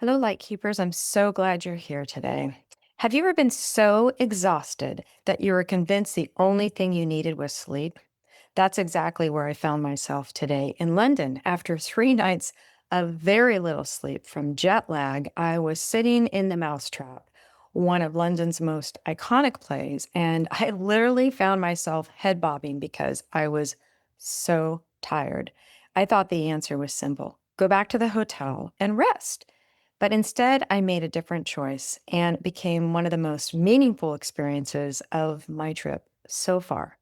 Hello, Lightkeepers. I'm so glad you're here today. Have you ever been so exhausted that you were convinced the only thing you needed was sleep? That's exactly where I found myself today in London. After 3 nights of very little sleep from jet lag, I was sitting in the Mousetrap, one of London's most iconic plays, and I literally found myself head bobbing because I was so tired. I thought the answer was simple: go back to the hotel and rest. But instead, I made a different choice and it became one of the most meaningful experiences of my trip so far.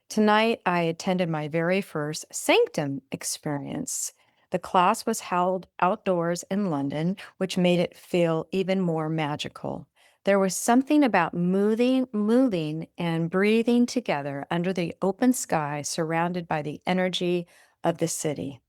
Tonight, I attended my very first Sanctum experience. The class was held outdoors in London, which made it feel even more magical. There was something about moving and breathing together under the open sky, surrounded by the energy of the city.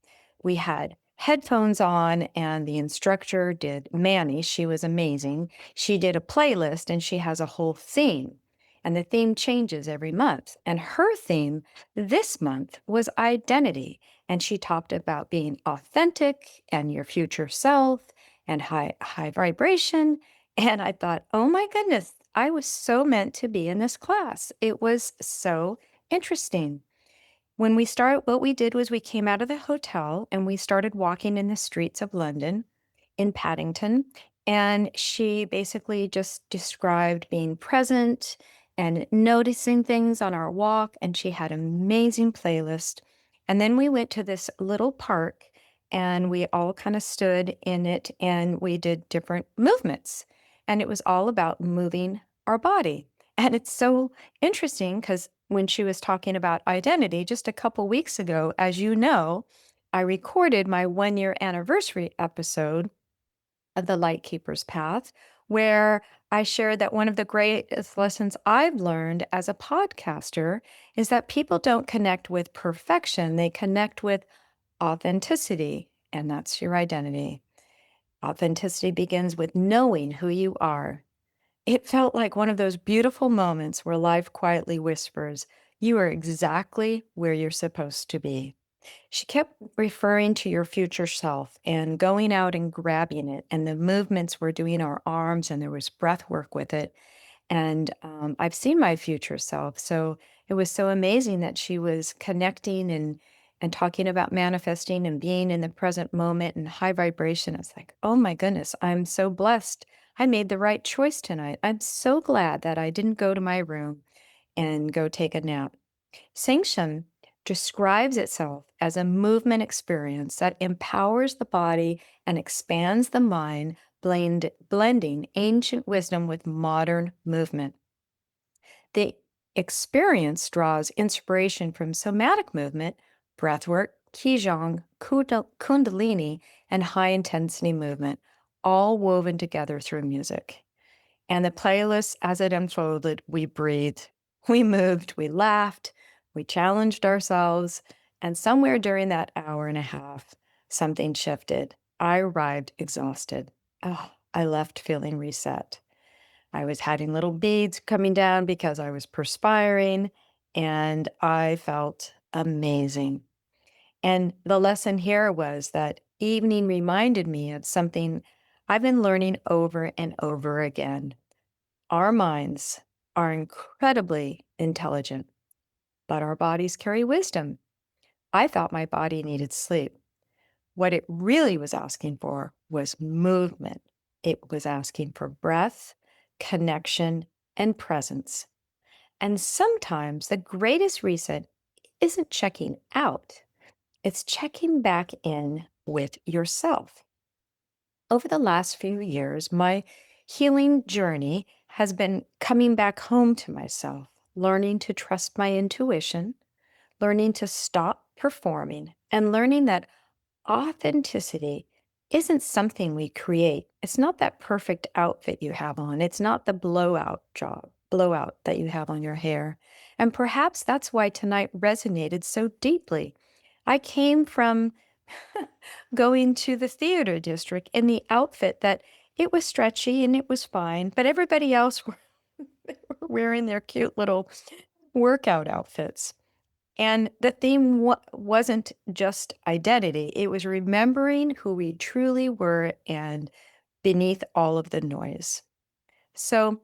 We had headphones on, and the instructor did Manny. She was amazing. She did a playlist, and she has a whole theme, and the theme changes every month. And her theme this month was identity. And she talked about being authentic and your future self and high vibration. And I thought, oh my goodness, I was so meant to be in this class. It was so interesting. What we did was we came out of the hotel and we started walking in the streets of London in Paddington. And she basically just described being present and noticing things on our walk. And she had an amazing playlist. And then we went to this little park and we all kind of stood in it and we did different movements. And it was all about moving our body. And it's so interesting because when she was talking about identity just a couple weeks ago, as you know, I recorded my 1 year anniversary episode of the Lightkeeper's Path, where I shared that one of the greatest lessons I've learned as a podcaster is that people don't connect with perfection, they connect with authenticity, and that's your identity. Authenticity begins with knowing who you are. It felt like one of those beautiful moments where life quietly whispers, you are exactly where you're supposed to be. She kept referring to your future self and going out and grabbing it. And the movements were doing our arms, and there was breath work with it. And I've seen my future self. So it was so amazing that she was connecting and talking about manifesting and being in the present moment and high vibration. It's like, oh my goodness, I'm so blessed. I made the right choice tonight. I'm so glad that I didn't go to my room and go take a nap. Sanctum describes itself as a movement experience that empowers the body and expands the mind, blending ancient wisdom with modern movement. The experience draws inspiration from somatic movement, breathwork, qigong, kundalini, and high intensity movement, all woven together through music. And the playlist, as it unfolded, we breathed, we moved, we laughed, we challenged ourselves. And somewhere during that hour and a half, something shifted. I arrived exhausted. Oh, I left feeling reset. I was having little beads coming down because I was perspiring, and I felt amazing. And the lesson here was that evening reminded me of something I've been learning over and over again. Our minds are incredibly intelligent, but our bodies carry wisdom. I thought my body needed sleep. What it really was asking for was movement. It was asking for breath, connection, and presence. And sometimes the greatest reset isn't checking out, it's checking back in with yourself. Over the last few years, my healing journey has been coming back home to myself, learning to trust my intuition, learning to stop performing, and learning that authenticity isn't something we create. It's not that perfect outfit you have on. It's not the blowout that you have on your hair. And perhaps that's why tonight resonated so deeply. I came from going to the theater district in the outfit that it was stretchy and it was fine, but everybody else were, they were wearing their cute little workout outfits. And the theme wasn't just identity, it was remembering who we truly were and beneath all of the noise. So,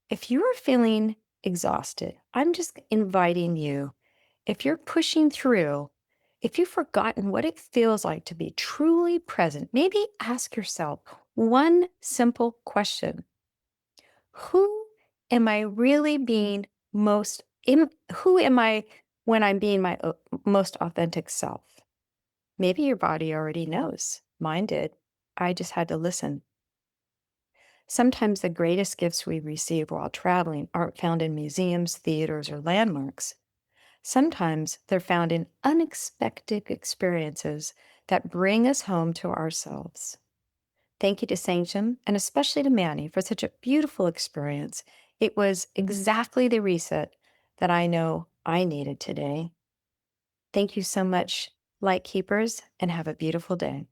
if you are feeling exhausted, I'm just inviting you, if you're pushing through, if you've forgotten what it feels like to be truly present, maybe ask yourself one simple question: who am I really being who am I when I'm being my most authentic self? Maybe your body already knows. Mine did. I just had to listen. Sometimes the greatest gifts we receive while traveling aren't found in museums, theaters, or landmarks. Sometimes they're found in unexpected experiences that bring us home to ourselves. Thank you to Sanctum and especially to Manny for such a beautiful experience. It was exactly the reset that I know I needed today. Thank you so much, Light Keepers, and have a beautiful day.